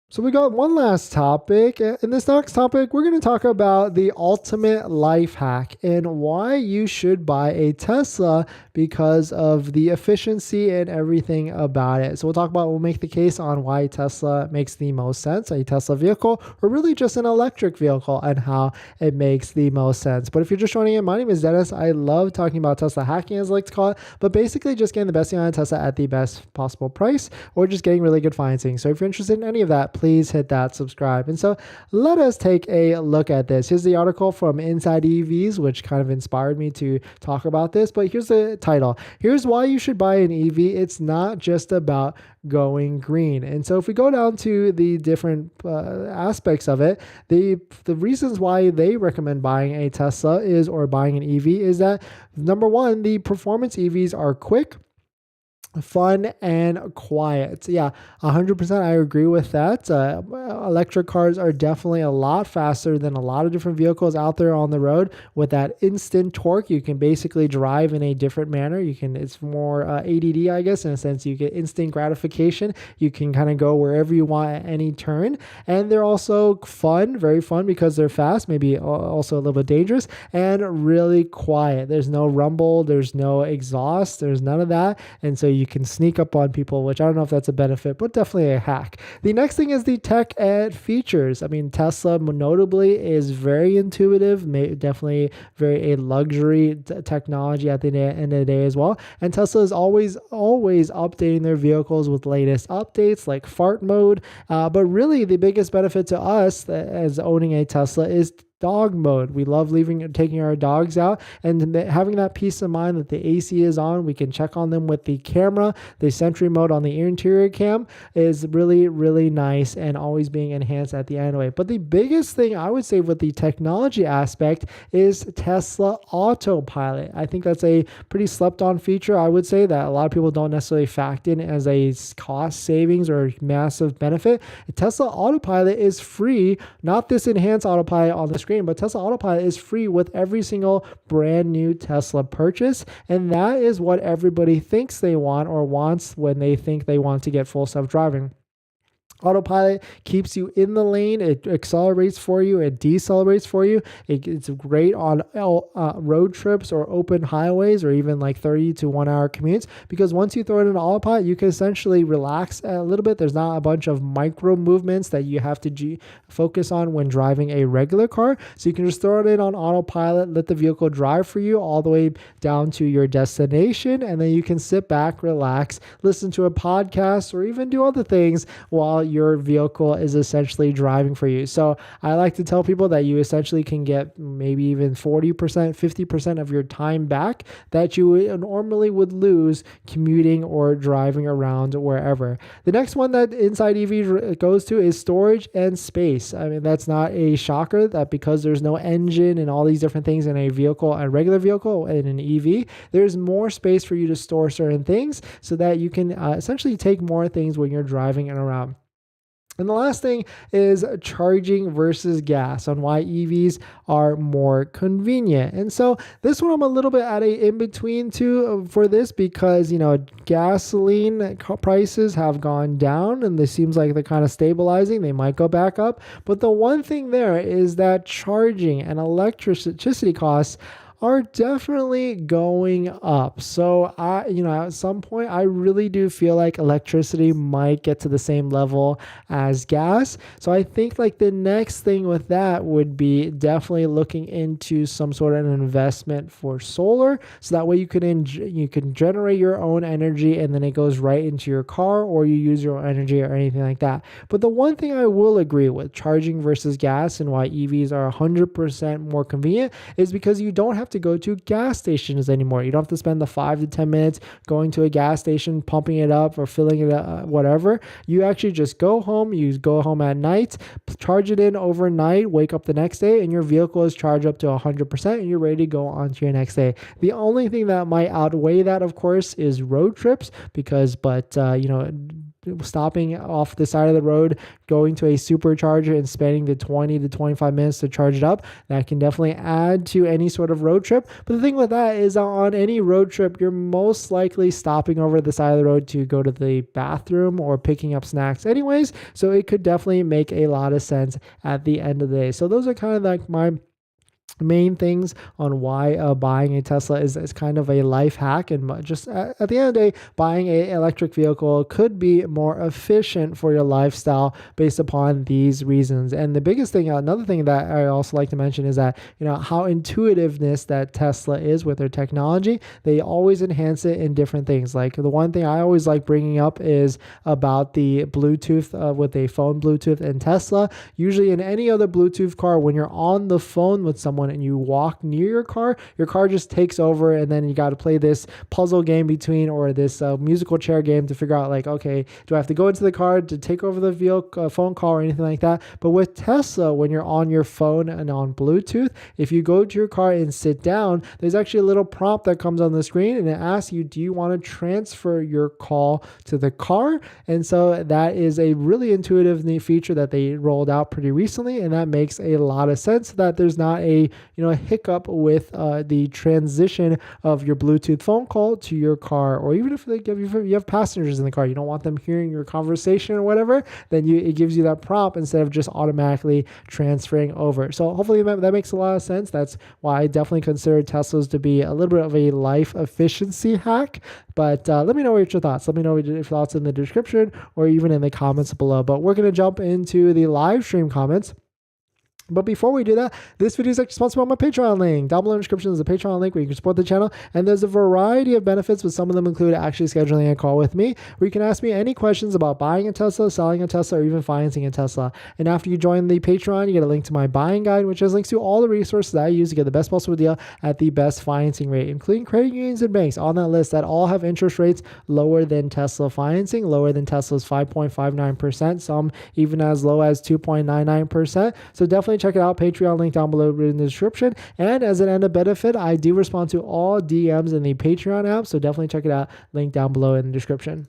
So we got one last topic. In this next topic, we're going to talk about the ultimate life hack and why you should buy a Tesla because of the efficiency and everything about it. So we'll make the case on why Tesla makes the most sense, a Tesla vehicle, or really just an electric vehicle and how it makes the most sense. But if you're just joining in, my name is Dennis. I love talking about Tesla hacking, as I like to call it, but basically just getting the best thing on a Tesla at the best possible price or just getting really good financing. So if you're interested in any of that, please hit that subscribe. And so let us take a look at this. Here's the article from Inside EVs, which kind of inspired me to talk about this. But here's the title. Here's why you should buy an EV. It's not just about going green. And so if we go down to the different aspects of it, the reasons why they recommend buying a Tesla or buying an EV is that, number one, the performance EVs are quick, fun, and quiet. Yeah, 100% I agree with that. Electric cars are definitely a lot faster than a lot of different vehicles out there on the road. With that instant torque, you can basically drive in a different manner. It's more ADD, I guess, in a sense. You get instant gratification. You can kind of go wherever you want at any turn. And they're also fun, very fun, because they're fast, maybe also a little bit dangerous, and really quiet. There's no rumble, there's no exhaust, there's none of that. And so you can sneak up on people, which I don't know if that's a benefit, but definitely a hack. The next thing is the tech and features. I mean, Tesla notably is very intuitive, definitely very a luxury technology at the end of the day as well. And Tesla is always updating their vehicles with latest updates like fart mode. But really the biggest benefit to us as owning a Tesla is dog mode. We love taking our dogs out and having that peace of mind that the AC is on. We can check on them with the camera. The Sentry mode on the interior cam is really, really nice and always being enhanced at the end of it. But the biggest thing I would say with the technology aspect is Tesla autopilot. I think that's a pretty slept on feature. I would say that a lot of people don't necessarily factor in as a cost savings or massive benefit. Tesla autopilot is free, not this enhanced autopilot on the screen, but Tesla autopilot is free with every single brand new Tesla purchase. And that is what everybody thinks they want or wants when they think they want to get full self-driving. Autopilot keeps you in the lane. It accelerates for you. It decelerates for you. It's great on road trips or open highways or even like 30 to 1 hour commutes, because once you throw it in autopilot, you can essentially relax a little bit. There's not a bunch of micro movements that you have to focus on when driving a regular car. So you can just throw it in on autopilot, let the vehicle drive for you all the way down to your destination, and then you can sit back, relax, listen to a podcast, or even do other things while your vehicle is essentially driving for you. So I like to tell people that you essentially can get maybe even 40%, 50% of your time back that you normally would lose commuting or driving around wherever. The next one that Inside EV goes to is storage and space. I mean, that's not a shocker that because there's no engine and all these different things in a regular vehicle, in an EV, there's more space for you to store certain things so that you can essentially take more things when you're driving and around. And the last thing is charging versus gas, on why EVs are more convenient. And so this one I'm a little bit at a in-between too for this, because, gasoline prices have gone down and it seems like they're kind of stabilizing. They might go back up. But the one thing there is that charging and electricity costs are definitely going up. So at some point, I really do feel like electricity might get to the same level as gas. So I think like the next thing with that would be definitely looking into some sort of an investment for solar. So that way you can generate your own energy and then it goes right into your car, or you use your own energy or anything like that. But the one thing I will agree with charging versus gas and why EVs are 100% more convenient is because you don't have to go to gas stations anymore. You don't have to spend the 5 to 10 minutes going to a gas station, pumping it up or filling it up, whatever. You actually just go home. You go home at night, charge it in overnight, wake up the next day, and your vehicle is charged up to 100% and you're ready to go on to your next day. The only thing that might outweigh that, of course, is road trips, stopping off the side of the road, going to a supercharger and spending the 20 to 25 minutes to charge it up. That can definitely add to any sort of road trip. But the thing with that is on any road trip, you're most likely stopping over the side of the road to go to the bathroom or picking up snacks anyways. So it could definitely make a lot of sense at the end of the day. So those are kind of like my main things on why buying a Tesla is kind of a life hack. And just at the end of the day, buying an electric vehicle could be more efficient for your lifestyle based upon these reasons. And the biggest thing, another thing that I also like to mention is that, how intuitiveness that Tesla is with their technology. They always enhance it in different things. Like the one thing I always like bringing up is about the Bluetooth with a phone Bluetooth in Tesla. Usually in any other Bluetooth car, when you're on the phone with someone and you walk near your car just takes over, and then you got to play this puzzle game between, or this musical chair game to figure out like, okay, do I have to go into the car to take over the phone call or anything like that? But with Tesla, when you're on your phone and on Bluetooth, if you go to your car and sit down, there's actually a little prompt that comes on the screen and it asks you, do you want to transfer your call to the car? And so that is a really intuitive, neat feature that they rolled out pretty recently, and that makes a lot of sense that there's not a hiccup with the transition of your Bluetooth phone call to your car. Or even if you have passengers in the car, you don't want them hearing your conversation or whatever, then it gives you that prompt instead of just automatically transferring over. So hopefully that makes a lot of sense. That's why I definitely consider Teslas to be a little bit of a life efficiency hack. But let me know what your thoughts. Let me know your thoughts in the description or even in the comments below. But we're going to jump into the live stream comments. But before we do that, this video is actually sponsored by my Patreon link. Down below in the description is a Patreon link where you can support the channel. And there's a variety of benefits, but some of them include actually scheduling a call with me, where you can ask me any questions about buying a Tesla, selling a Tesla, or even financing a Tesla. And after you join the Patreon, you get a link to my buying guide, which has links to all the resources that I use to get the best possible deal at the best financing rate, including credit unions and banks on that list that all have interest rates lower than Tesla financing, lower than Tesla's 5.59%, some even as low as 2.99%. So definitely check it out. Patreon link down below in the description. And as an added benefit, I do respond to all DMs in the Patreon app. So definitely check it out. Link down below in the description.